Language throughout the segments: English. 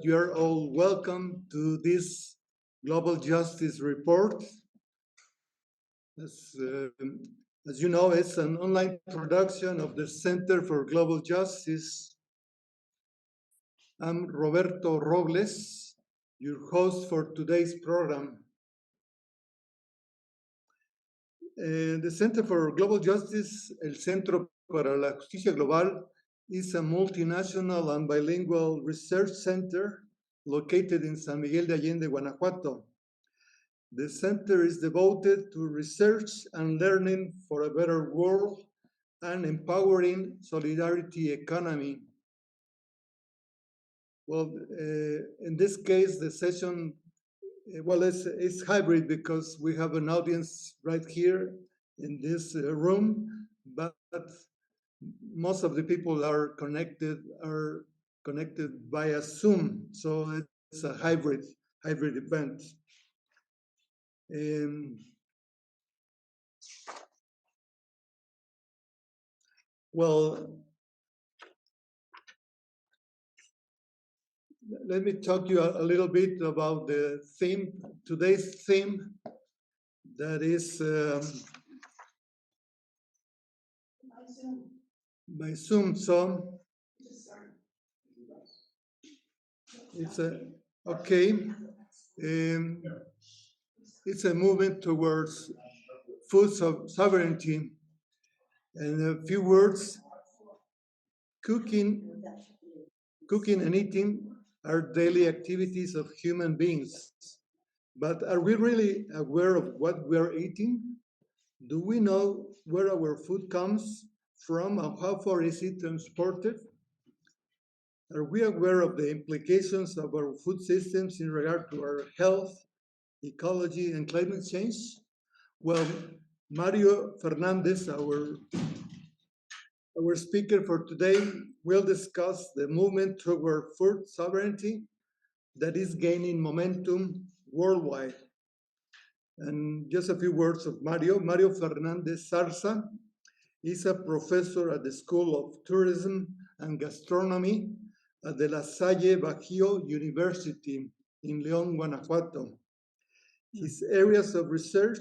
you are all welcome to this Global Justice Report. As you know, it's an online production of the Center for Global Justice. I'm Roberto Robles, your host for today's program. The Center for Global Justice, el Centro para la Justicia Global, is a multinational and bilingual research center located in San Miguel de Allende, Guanajuato. The center is devoted to research and learning for a better world and empowering solidarity economy. Well, in this case, the session, well, it's hybrid because we have an audience right here in this room, but most of the people are connected via Zoom, so it's a hybrid event. Well, let me talk to you a little bit about the theme, today's theme, that is by Zoom. So it's it's a movement towards food sovereignty. In a few words, cooking and eating are daily activities of human beings. But are we really aware of what we're eating? Do we know where our food comes from and how far is it transported? Are we aware of the implications of our food systems in regard to our health, ecology, and climate change? Well, Mario Fernández, our speaker for today, will discuss the movement toward food sovereignty that is gaining momentum worldwide. And just a few words of Mario. Mario Fernández Zarza is a professor at the School of Tourism and Gastronomy at the La Salle Bajío University in León, Guanajuato. His areas of research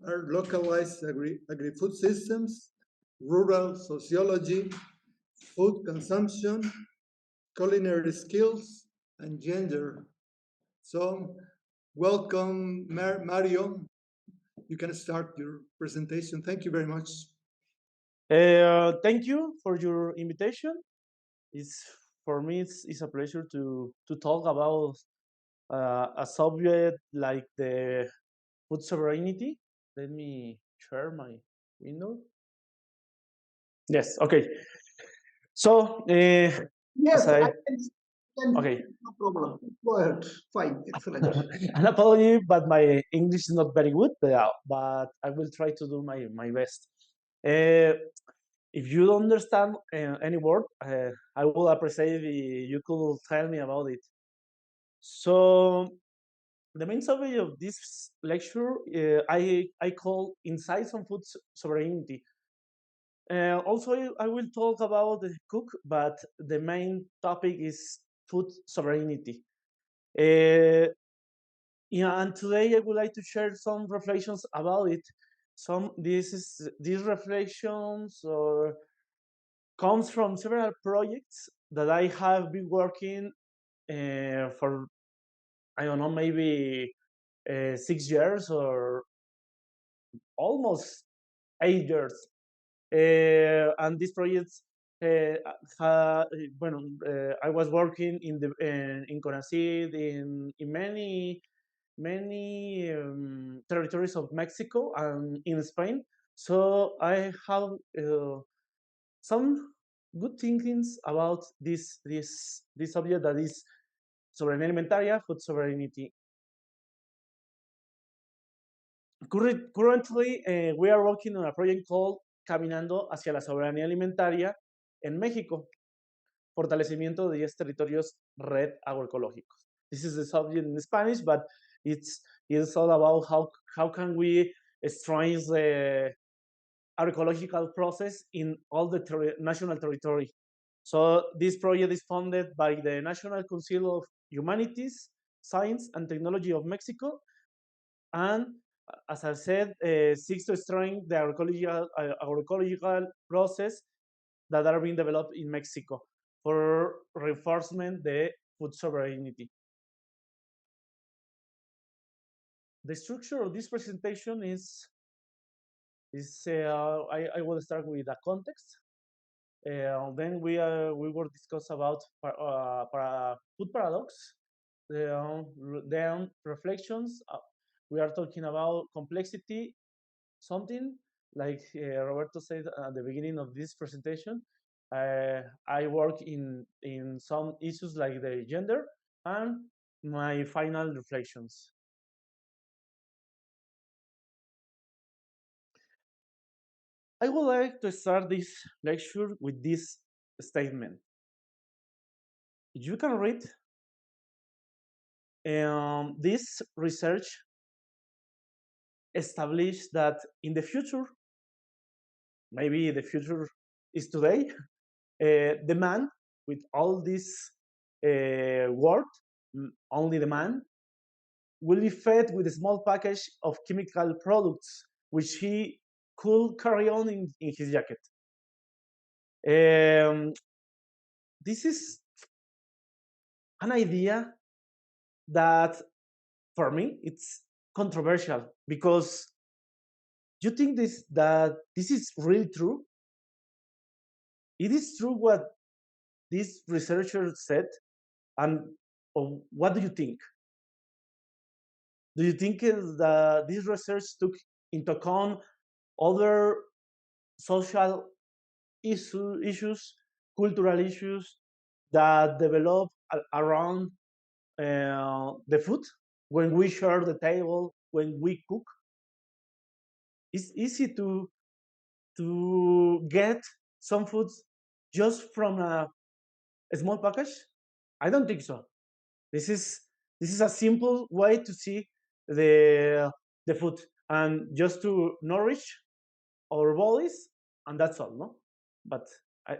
are localized agri-food systems, rural sociology, food consumption, culinary skills, and gender. So, welcome, Mario. You can start your presentation. Thank you very much. Thank you for your invitation. For me, it's a pleasure to talk about a subject like the food sovereignty. Let me share my window. Yes, okay. So, yes, okay. No problem. Go ahead. Fine. Excellent. An apology, but my English is not very good, but I will try to do my best. If you don't understand any word, I will appreciate if you could tell me about it. So, the main subject of this lecture, I call Insights on Food Sovereignty. Also, I will talk about the cook, but the main topic is food sovereignty. Yeah, and today I would like to share some reflections about it. These reflections comes from several projects that I have been working for, I don't know, maybe 6 years or almost 8 years. And these projects, I was working in CONACYT in many territories of Mexico and in Spain. So I have some good thinkings about this subject that is soberanía alimentaria, food sovereignty. Currently, we are working on a project called Caminando hacia la soberanía alimentaria en México, fortalecimiento de 10 territorios red agroecológicos. This is the subject in Spanish, but it's all about how can we strengthen the agroecological process in all the national territory. So this project is funded by the National Council Humanities, Science, and Technology of Mexico, and as I said, seeks to strengthen the agroecological process that are being developed in Mexico for reinforcement the food sovereignty. The structure of this presentation is I will start with a context. Then we will discuss about food paradox. Then reflections. We are talking about complexity, something like Roberto said at the beginning of this presentation. I work in some issues like the gender and my final reflections. I would like to start this lecture with this statement. You can read this research established that in the future, maybe the future is today, the man with all this word, only the man, will be fed with a small package of chemical products, which he could carry on in his jacket. This is an idea that, for me, it's controversial because you think this is really true. It is true what this researcher said, and what do you think? Do you think that this research took into account other social issues, cultural issues that develop around the food when we share the table, when we cook? It's easy to get some foods just from a small package. I don't think so. This is a simple way to see the food and just to nourish our bodies, and that's all, no? But I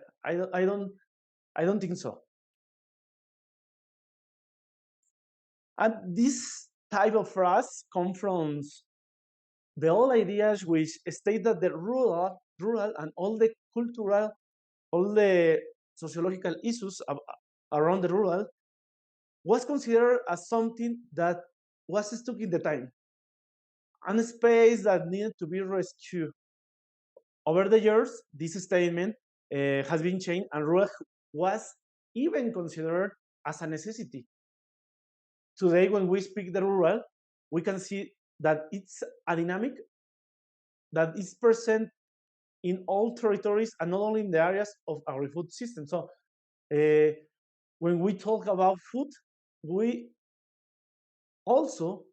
I don't I don't think so. And this type of phrase comes from the old ideas which state that the rural and all the cultural, all the sociological issues around the rural was considered as something that was stuck in the time and a space that needed to be rescued. Over the years, this statement has been changed, and rural was even considered as a necessity. Today, when we speak the rural, we can see that it's a dynamic that is present in all territories and not only in the areas of our food system. So, when we talk about food, we also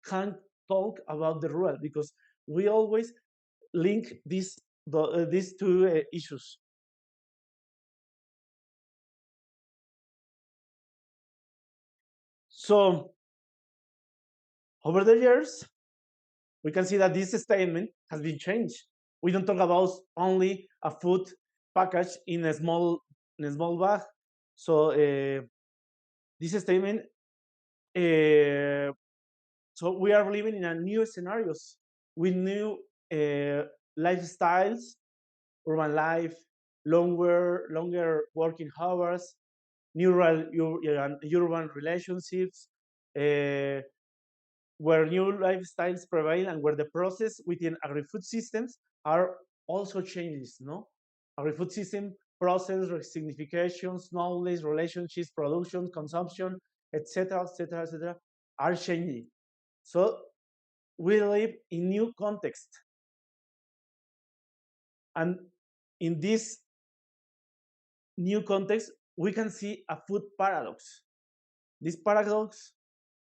can talk about the rural because we always link these two issues. So over the years, we can see that this statement has been changed. We don't talk about only a food package in a small bag. So this statement. So we are living in a new scenarios with new lifestyles, urban life, longer working hours, urban relationships, uh, where new lifestyles prevail and where the process within agri-food systems are also changes, no? Agri-food system process, significations, knowledge, relationships, production, consumption, etc., etc., etc., are changing. So we live in new context, and in this new context, we can see a food paradox. This paradox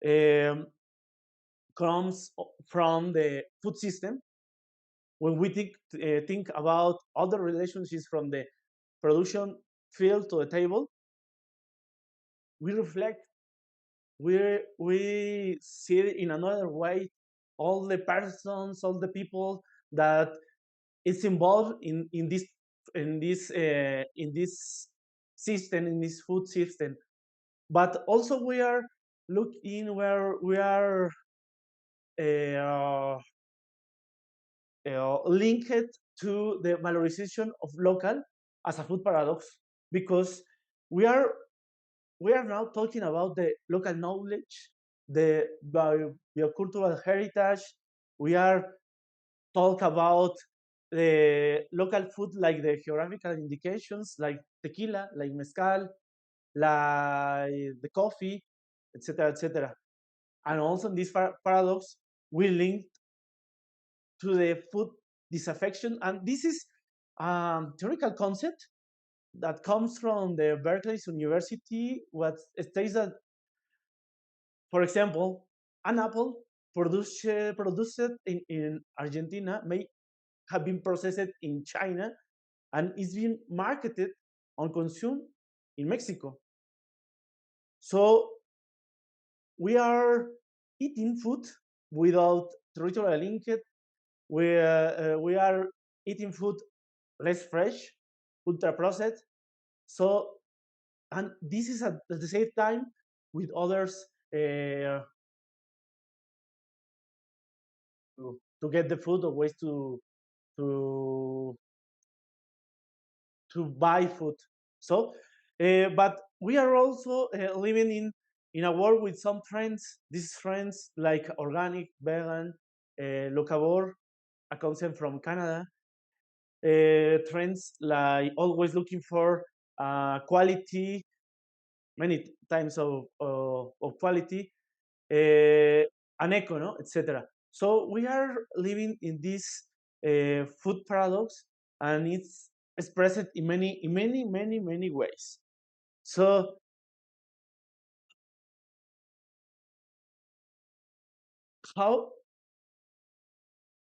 um, comes from the food system. When we think about other relationships from the production field to the table, we reflect, we see it in another way, all the persons, all the people that is involved in this system, in this food system. but also we are looking where we are uh, linked to the valorization of local as a food paradox, because we are we are now talking about the local knowledge, the biocultural heritage. We are talk about the local food, like the geographical indications, like tequila, like mezcal, like the coffee, etc., etc. And also in this paradox, we link to the food disaffection, and this is a theoretical concept that comes from the Berkeley University. What states that, for example, an apple produced in Argentina may have been processed in China and is being marketed and consumed in Mexico. So we are eating food without territorial linkage. We are eating food less fresh, ultra processed. So, and this is at the same time with others to get the food or ways to to buy food. So, but we are also living in a world with some trends. These trends like organic, vegan, locavore, a concept from Canada. Trends like always looking for quality, many times of quality, and eco, no, etc. So we are living in this food paradox, and it's expressed in many ways. So how,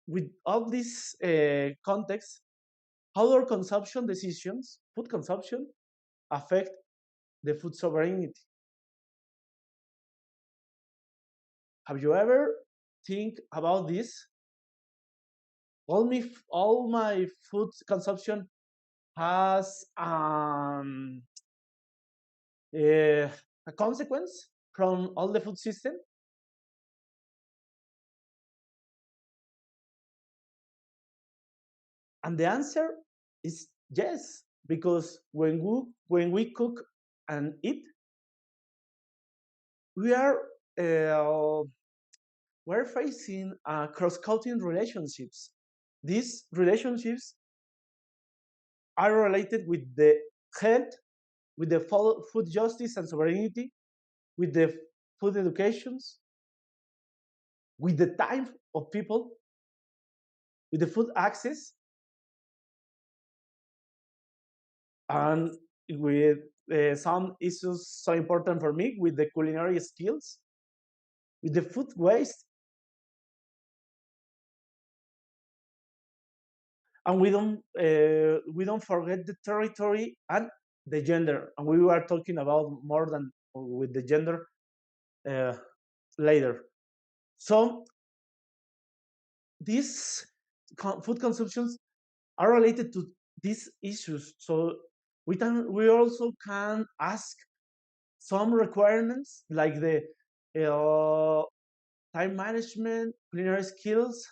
with all this context, how our consumption decisions, food consumption, affect the food sovereignty? Have you ever think about this? All my food consumption has a consequence from all the food system? And the answer is yes, because when we cook and eat, we are uh, we're facing cross-cutting relationships. These relationships are related with the health, with the food justice and sovereignty, with the food educations, with the time of people, with the food access, and with some issues so important for me, with the culinary skills, with the food waste. And we don't forget the territory and the gender, and we were talking about more than with the gender uh, later. So these food consumptions are related to these issues. So we also can ask some requirements like the uh, time management, culinary skills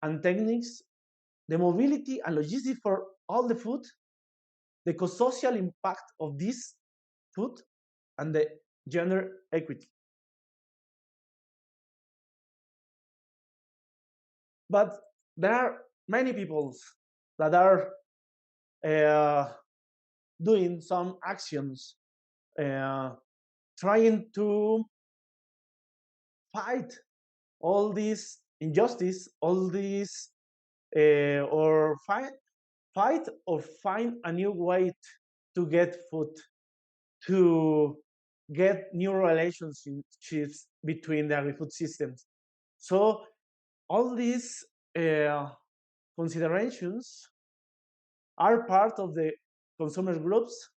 and techniques, the mobility and logistics for all the food, the social impact of this food, and the gender equity. But there are many peoples that are uh, doing some actions, uh, trying to fight all this injustice, all this, or fight or find a new way to get food, to get new relationships between the agri-food systems. So all these uh, considerations are part of the consumer groups,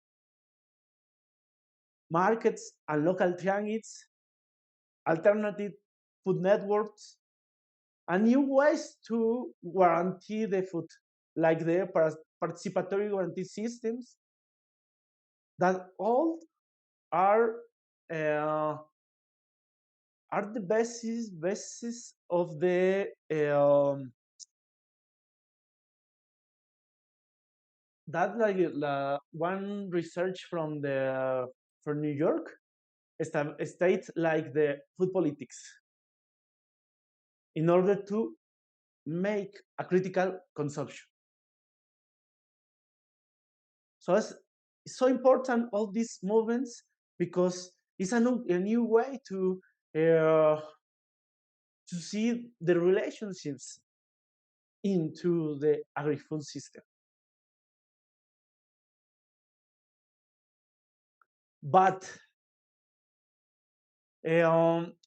markets and local triangles, alternative food networks, and new ways to guarantee the food, like the participatory guarantee systems, that all are uh, are the basis of the that like one research from the from New York states like the food politics in order to make a critical consumption. So it's so important all these movements because it's a new way uh, to see the relationships into the agri-food system. But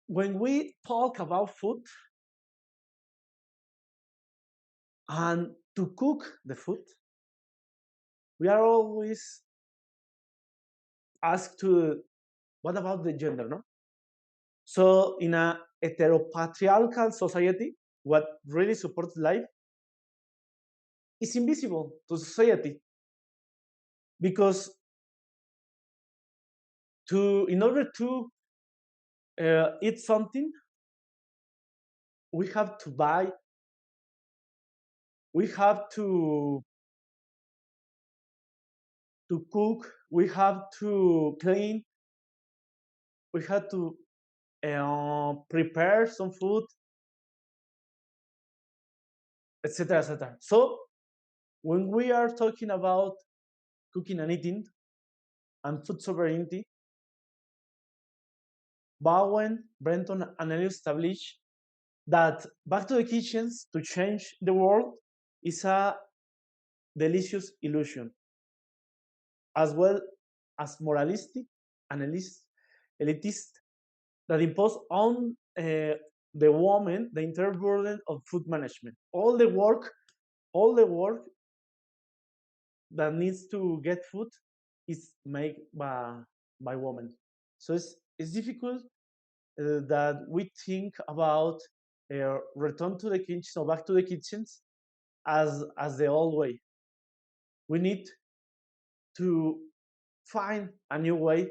when we talk about food and to cook the food, we are always asked to what about the gender, no? So in a heteropatriarchal society, what really supports life is invisible to society because to in order to eat something, we have to buy, we have to cook, we have to clean, we have to prepare some food, etc., etc. So when we are talking about cooking and eating and food sovereignty, Bowen, Brenton, and Elliot established that back to the kitchens to change the world is a delicious illusion, as well as moralistic and elitist that impose on the woman the entire burden of food management. All the work that needs to get food is made by women. So it's difficult that we think about return to the kitchen or back to the kitchens as the old way. We need to find a new way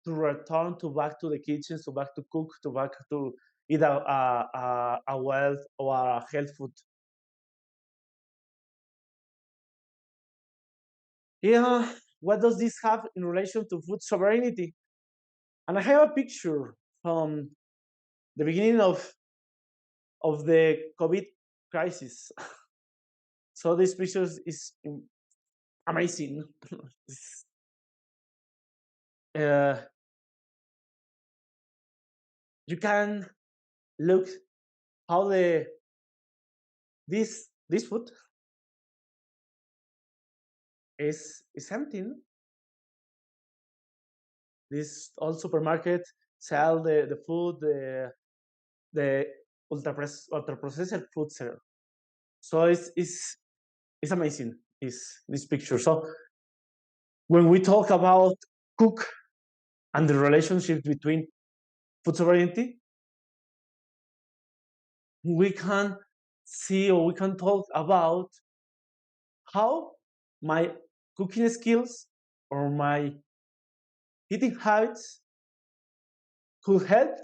to return to back to the kitchens, to back to cook, to back to eat a well or a health food. Yeah, what does this have in relation to food sovereignty? And I have a picture from the beginning of the COVID crisis. So this picture is amazing. uh, you can look how this food is empty. No? This all supermarket sell the food the ultra processed food there. So it's amazing this picture. So when we talk about cook and the relationship between food sovereignty, we can see or we can talk about how my cooking skills or my eating habits could help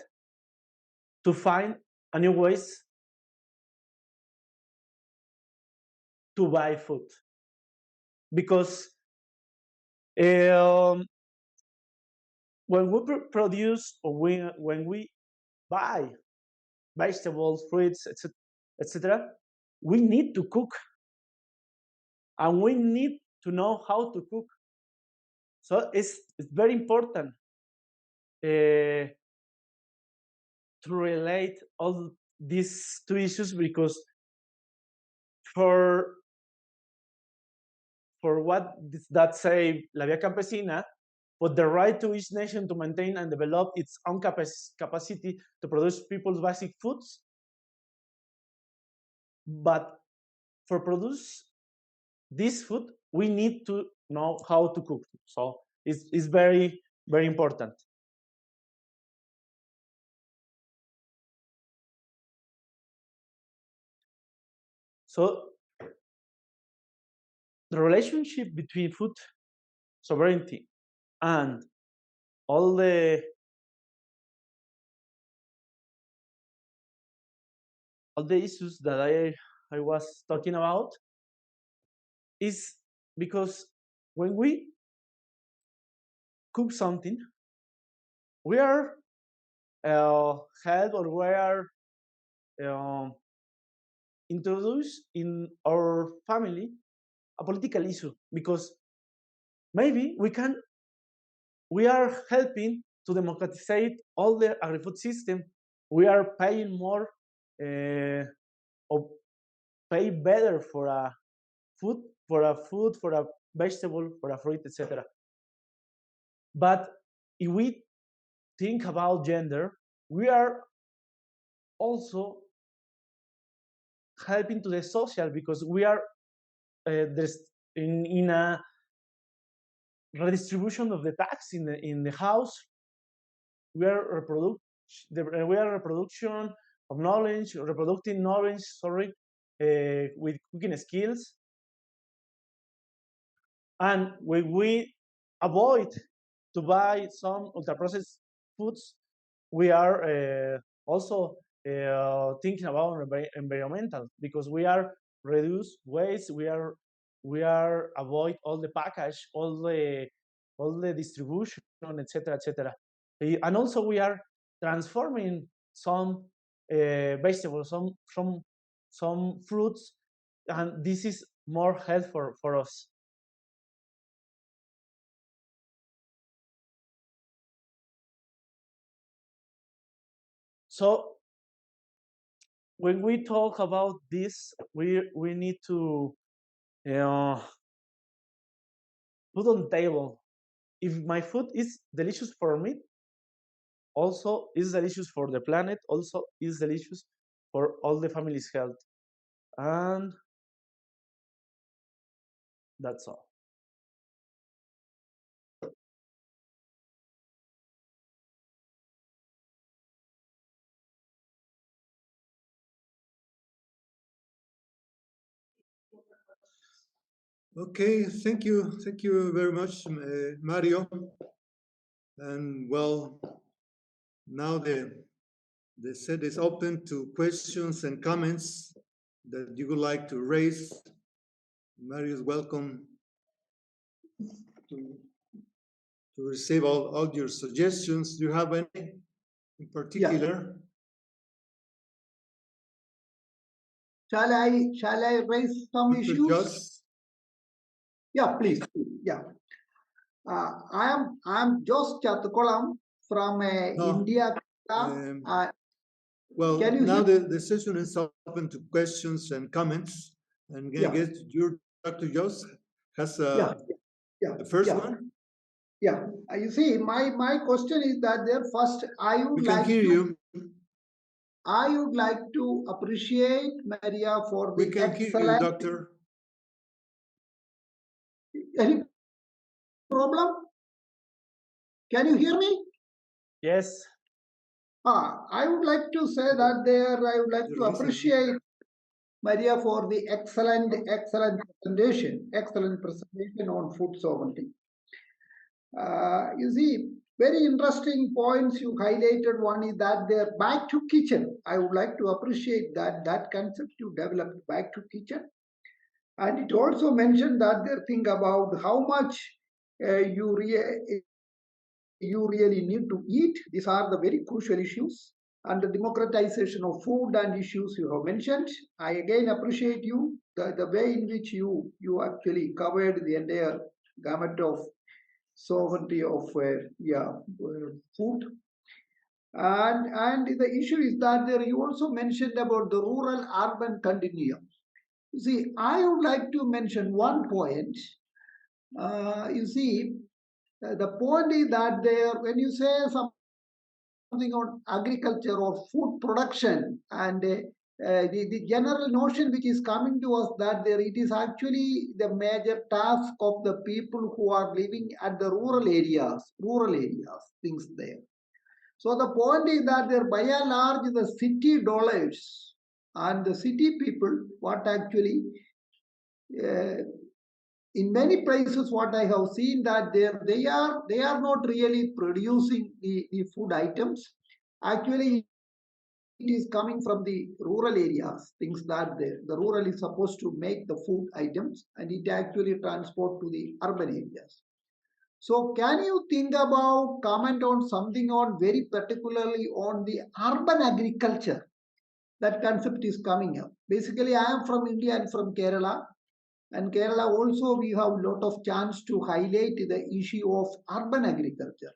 to find a new ways to buy food because um, when we produce or when we buy vegetables, fruits, etc., we need to cook and we need to know how to cook. So it's very important to relate all these two issues because for what that say La Via Campesina, but the right to each nation to maintain and develop its own capacity to produce people's basic foods. But for produce this food, we need to know how to cook. So it's very, very important. So the relationship between food sovereignty and all the issues that I was talking about is because when we cook something, we are held or we are um, introduced in our family a political issue because maybe we are helping to democratize all the agri-food system. We are paying more or pay better for a food, for a vegetable, for a fruit, etc. But if we think about gender, we are also helping to the social because we are there's in a redistribution of the tax in the house. We are reproduction of knowledge, reproducing knowledge. Sorry, with cooking skills, and when we avoid to buy some ultra processed foods, we are also thinking about environmental because we are reduce waste. We are avoid all the package, all the distribution, etc., etc. And also we are transforming some vegetables, some fruits, and this is more helpful for us. So when we talk about this, we need to put on the table if my food is delicious for me, also is delicious for the planet, also is delicious for all the family's health, and that's all. Okay, thank you very much, Mario. And well, now the set is open to questions and comments that you would like to raise. Mario is welcome to, to receive all your suggestions. Do you have any in particular? Shall I raise some Mr. issues? Joss? Yeah, please. Yeah. I'm Jos Chathukolam from No, India. Well, Can you now hear? the session is open to questions and comments. And I Yeah. guess your Dr. Joss has Yeah. the first Yeah. one. Yeah. You see, my question is that there first We can hear you. I would like to appreciate Maria for We the can hear you, excellent. doctor. Any problem? Can you hear me? Yes. I would like to say that I would like to appreciate Maria for the excellent presentation on food sovereignty. You see, very interesting points you highlighted. One is that they're back to kitchen. I would like to appreciate that concept you developed, back to kitchen. And it also mentioned that they think about how much you really need to eat. These are the very crucial issues. And the democratization of food and issues you have mentioned. I again appreciate you, the way in which you actually covered the entire gamut of sovereignty of food. And the issue is that there you also mentioned about the rural urban continuum. You see, I would like to mention one point. You see, the point is that when you say something on agriculture or food production, and the general notion which is coming to us that it is actually the major task of the people who are living at the rural areas, things there. So the point is that by and large, the city dollars and the city people, what actually in many places, what I have seen that they are not really producing the food items. Actually, it is coming from the rural areas, things that the rural is supposed to make the food items and it actually transport to the urban areas. So can you think about comment on something on very particularly on the urban agriculture? That concept is coming up. Basically, I am from India and from Kerala. And Kerala also we have a lot of chance to highlight the issue of urban agriculture.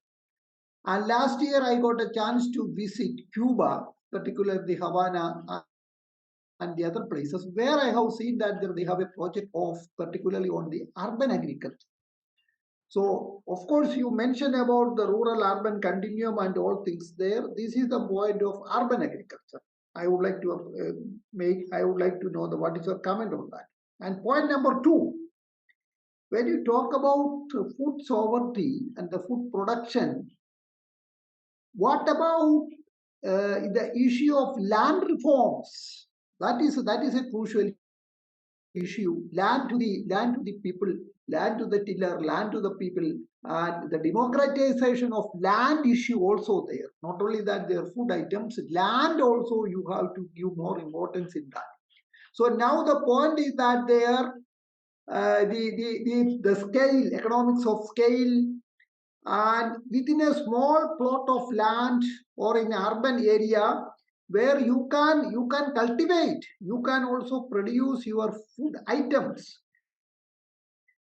And last year I got a chance to visit Cuba, particularly Havana and the other places where I have seen that they have a project of particularly on the urban agriculture. So, of course, you mentioned about the rural-urban continuum and all things there. This is the point of urban agriculture. I would like to I would like to know what is your comment on that. And point number two, when you talk about food sovereignty and the food production, what about the issue of land reforms? That is a crucial issue. Land to the people, land to the tiller, land to the people, and the democratization of land issue also there. Not only that, their food items, land also you have to give more importance in that. So now the point is that there the scale, economics of scale, and within a small plot of land or in urban area where you can cultivate, you can also produce your food items.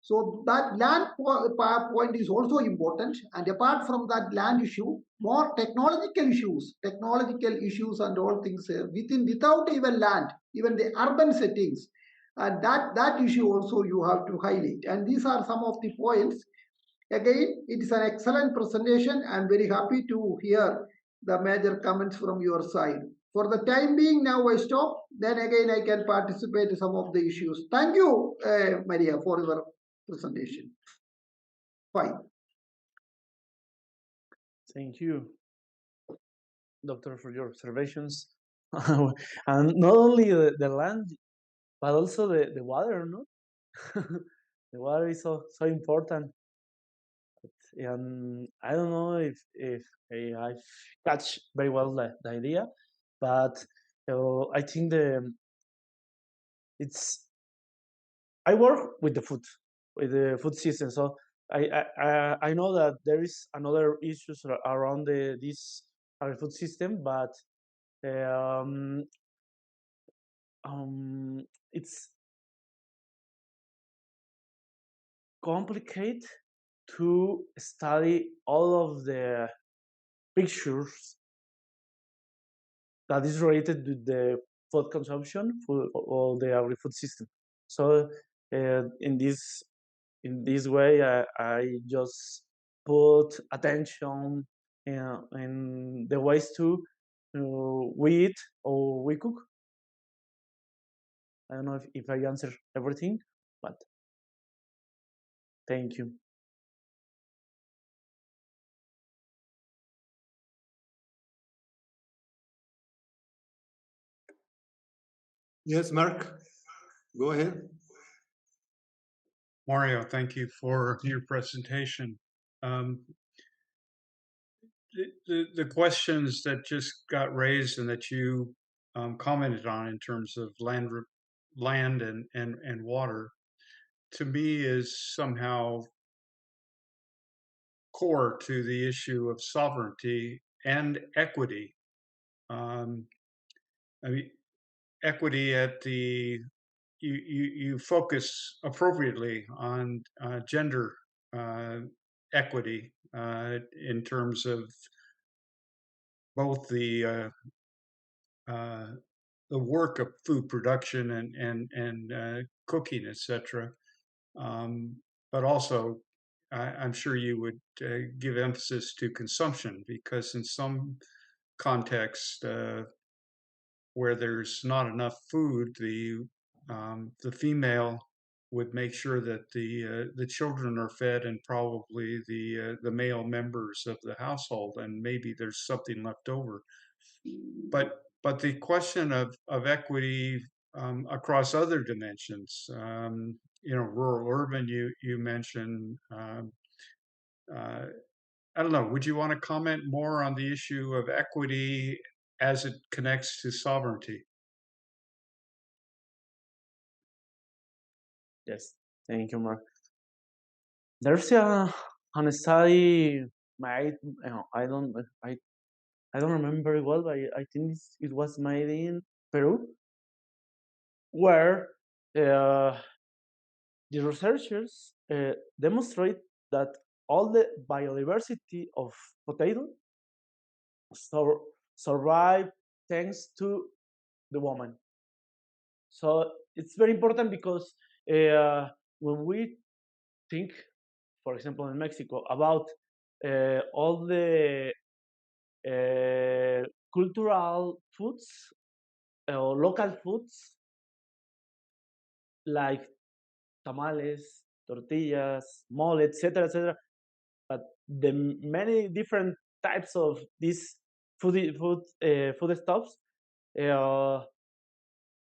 So that land point is also important. And apart from that land issue, more technological issues and all things without even land, even the urban settings. And that issue also you have to highlight. And these are some of the points. Again, it is an excellent presentation. I'm very happy to hear the major comments from your side. For the time being, now I stop. Then again, I can participate in some of the issues. Thank you, Maria, for your presentation. Fine. Thank you, Doctor, for your observations. And not only the land, but also the water, no? The water is so important. And I don't know if I catch very well the idea, but I think it's I work with the food system, so I know that there is another issues around this food system, but um, it's complicated to study all of the pictures that is related to the food consumption or the agri-food system. So in this way, I just put attention in the ways to we eat or we cook. I don't know if I answer everything, but thank you. Yes, Mark, go ahead. Mario, thank you for your presentation. The questions that just got raised and that you commented on in terms of land and water, to me is somehow core to the issue of sovereignty and equity. I mean, equity at the you focus appropriately on gender equity in terms of both the work of food production and cooking, etc. But also, I'm sure you would give emphasis to consumption, because in some contexts where there's not enough food, the female would make sure that the children are fed, and probably the male members of the household, and maybe there's something left over. But the question of equity across other dimensions, rural urban. You mentioned. Uh, I don't know. Would you want to comment more on the issue of equity as it connects to sovereignty? Yes, thank you, Mark. There's a study made. I don't remember it well, but I think it was made in Peru, where uh, the researchers demonstrate that all the biodiversity of potato sur- survive thanks to the woman. So it's very important because when we think, for example, in Mexico, about all the cultural foods or local foods like tamales, tortillas, mole, etc., etc. But the many different types of these foodstuffs uh,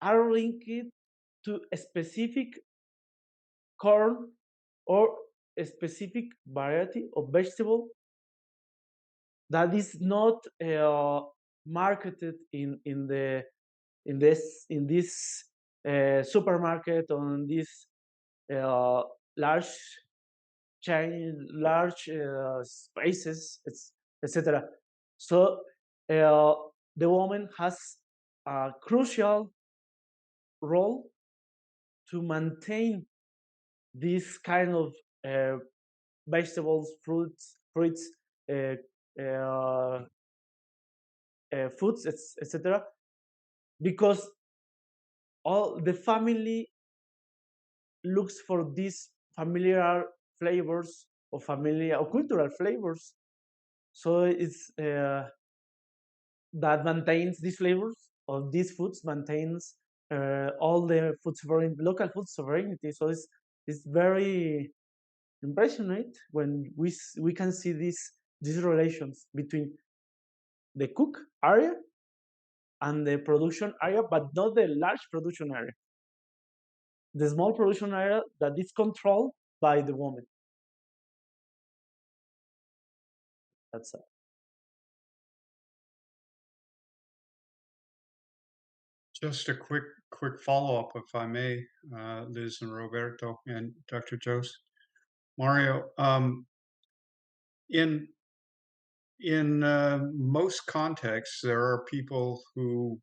are linked to a specific corn or a specific variety of vegetable that is not marketed in this supermarket or in this uh, large large spaces, etc. So the woman has a crucial role to maintain this kind of uh, vegetables, fruits, uh, uh, foods, etc. Because all the family looks for these familiar flavors or familiar or cultural flavors. So it's that maintains these flavors of these foods, maintains all the food sovereignty, local food sovereignty. So it's very impressionant when we can see these relations between the cook area and the production area, but not the large production area. The small production area that is controlled by the woman. That's it. Just a quick follow-up, if I may, Liz and Roberto and Dr. Jose. Mario, in most contexts, there are people who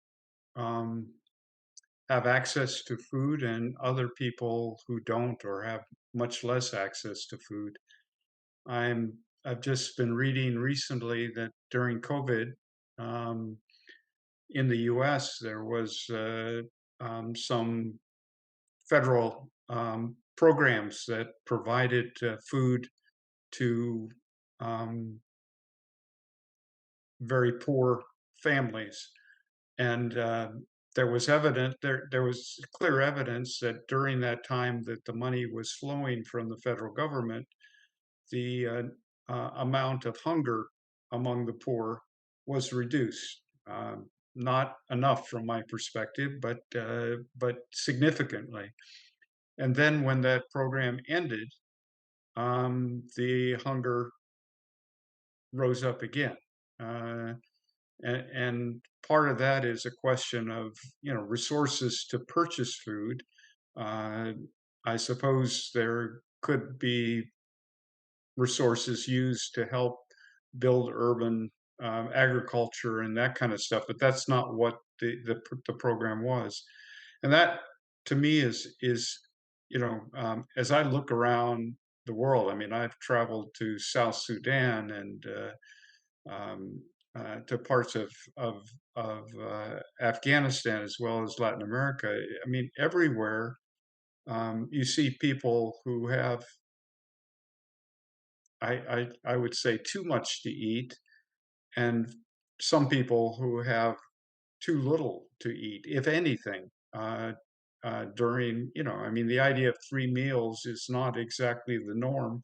have access to food and other people who don't or have much less access to food. I've just been reading recently that during COVID, um, in the US, there was some federal programs that provided food to very poor families. And there was clear evidence that during that time that the money was flowing from the federal government, the amount of hunger among the poor was reduced. Not enough from my perspective, but significantly. And then when that program ended, the hunger rose up again. And part of that is a question of resources to purchase food. I suppose there could be resources used to help build urban agriculture and that kind of stuff, but that's not what the program was. And that, to me, is as I look around the world. I mean, I've traveled to South Sudan and to parts of Afghanistan as well as Latin America. I mean, everywhere you see people who have, I would say, too much to eat, and some people who have too little to eat, if anything. During, I mean, the idea of 3 meals is not exactly the norm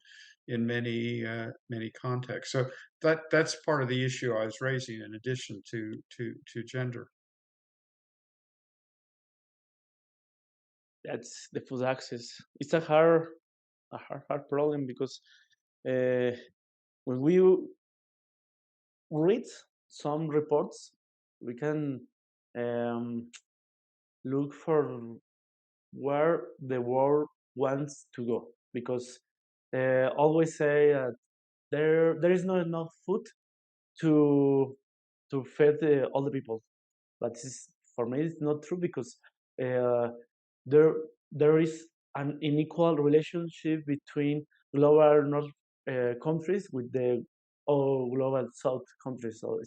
in many contexts. So that's part of the issue I was raising, in addition to gender. That's the food access. It's a hard problem because when we read some reports, we can um, look for where the world wants to go, because always say there is not enough food to feed all the people. But for me, it's not true, because uh, there is an unequal relationship between global north countries with the global south countries. So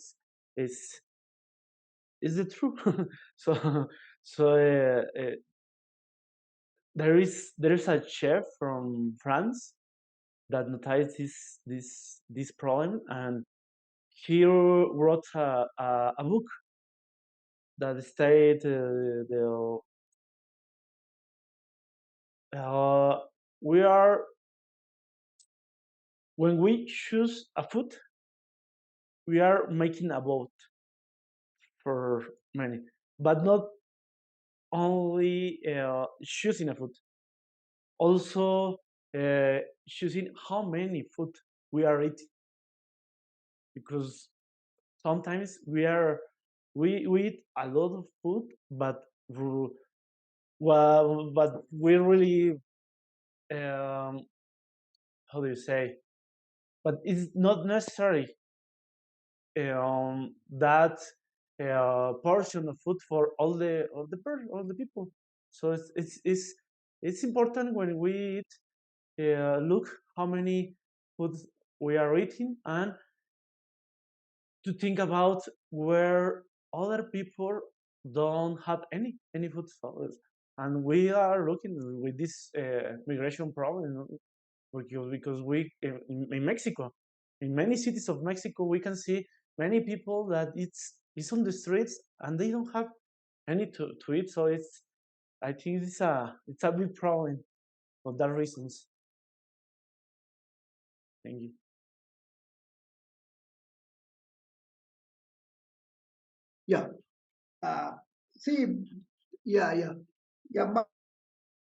it's it's the truth. so so there is a chef from France that noticed this problem, and he wrote a book that state the we are when we choose a food, we are making a vote for many, but not only choosing a food, also choosing how many food we are eating, because sometimes we eat a lot of food, but well, but we really how do you say? But it's not necessary that portion of food for all the people. So it's important when we eat, look how many foods we are eating, and to think about where other people don't have any food source. And we are looking with this migration problem, because we in Mexico, in many cities of Mexico, we can see many people that it's on the streets and they don't have any to eat. So I think it's a big problem for that reasons. Thank you. Yeah. See, yeah, yeah, yeah.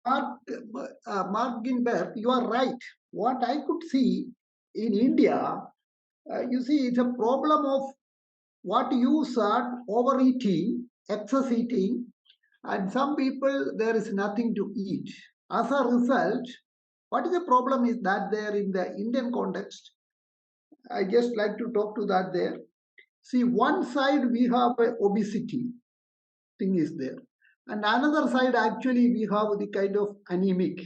Mark Ginberg, you are right. What I could see in India, you see, it's a problem of what you said, overeating, excess eating, and some people there is nothing to eat. As a result, what is the problem is that there in the Indian context, I just like to talk to that there. See, one side we have a obesity thing is there, and another side actually we have the kind of anemic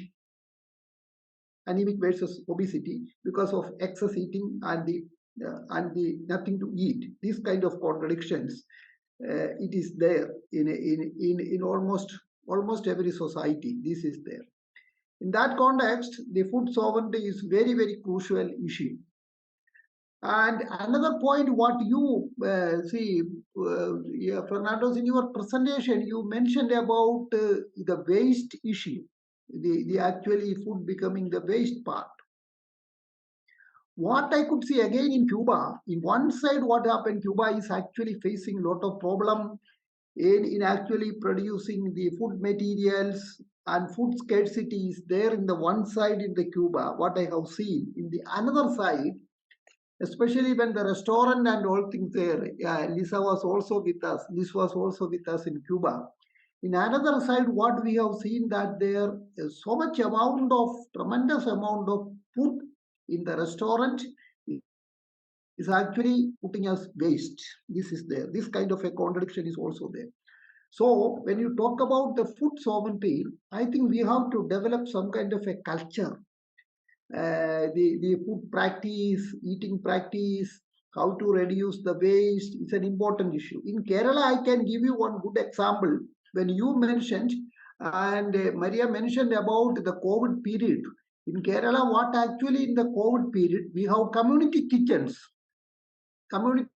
versus obesity because of excess eating and the nothing to eat. These kind of contradictions, it is there in almost every society. This is there. In that context, the food sovereignty is very crucial issue. And another point, what you see, yeah, Fernandez, in your presentation, you mentioned about the waste issue, the actually food becoming the waste part. What I could see again in Cuba, in one side, what happened, Cuba is actually facing a lot of problem in actually producing the food materials, and food scarcity is there in the one side in the Cuba, what I have seen. In the another side, especially when the restaurant and all things there. Yeah, Lisa was also with us. This was also with us in Cuba. In another side, what we have seen that there is so much amount of tremendous amount of food in the restaurant is actually putting us waste. This is there. This kind of a contradiction is also there. So when you talk about the food sovereignty, I think we have to develop some kind of a culture, the food practice, eating practice, how to reduce the waste is an important issue. In Kerala, I can give you one good example. When you mentioned, and Maria mentioned about the COVID period, in Kerala, what actually in the COVID period, we have community kitchens, community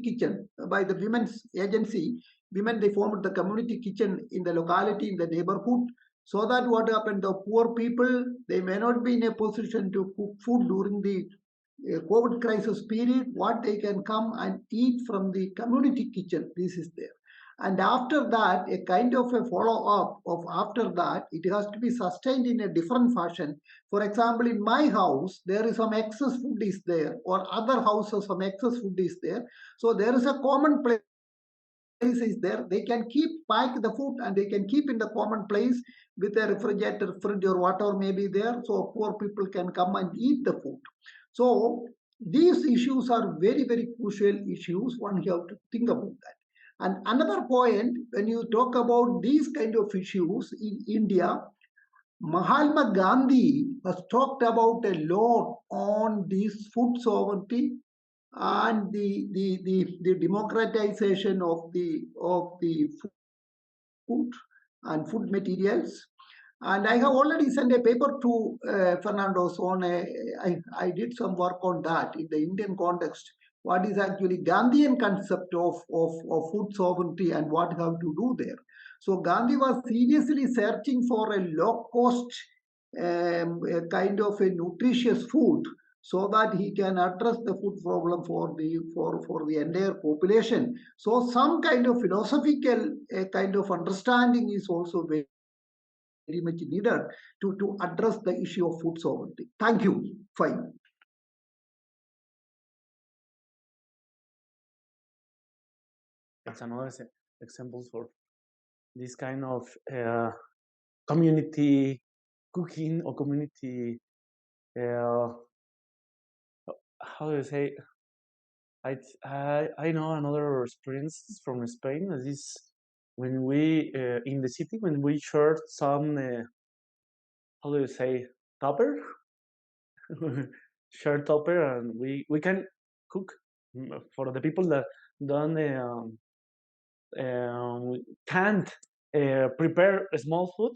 kitchen by the women's agency. Women, they formed the community kitchen in the locality, in the neighborhood, so that what happened, the poor people, they may not be in a position to cook food during the COVID crisis period, what they can come and eat from the community kitchen. This is there. And after that, a kind of a follow-up of after that, it has to be sustained in a different fashion. For example, in my house, there is some excess food is there, or other houses, some excess food is there. So there is a common place is there. They can pack the food and they can keep in the common place with a refrigerator, fridge, or whatever may be there. So poor people can come and eat the food. So these issues are very, very crucial issues. One have to think about that. And another point, when you talk about these kind of issues in India, Mahatma Gandhi has talked about a lot on this food sovereignty and the democratization of the food and food materials. And I have already sent a paper to Fernandez on I did some work on that in the Indian context. What is actually Gandhian concept of food sovereignty and what have to do there. So Gandhi was seriously searching for a low cost a kind of a nutritious food so that he can address the food problem for the entire population. So some kind of philosophical kind of understanding is also very much needed to address the issue of food sovereignty. Thank you. Fine. It's another example for this kind of community cooking or community. How do you say? I know another experience from Spain. This is when we in the city when we shared some how do you say topper shared topper, and we can cook for the people that don't can't prepare a small food.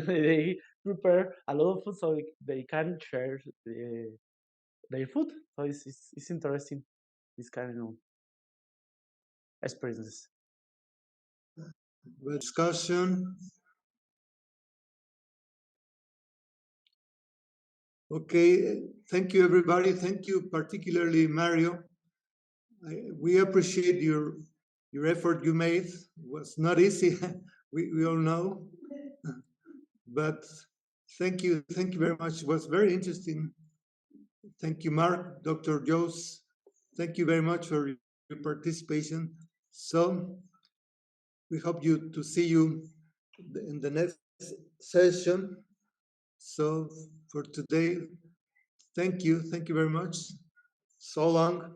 They prepare a lot of food so they can share their food. So it's interesting, this kind of experiences. Discussion. Okay, thank you everybody. Thank you particularly Mario. We appreciate your effort you made. It was not easy, we all know. But thank you very much. It was very interesting. Thank you, Mark, Dr. Jose. Thank you very much for your participation. So we hope to see you in the next session. So for today, thank you very much. So long.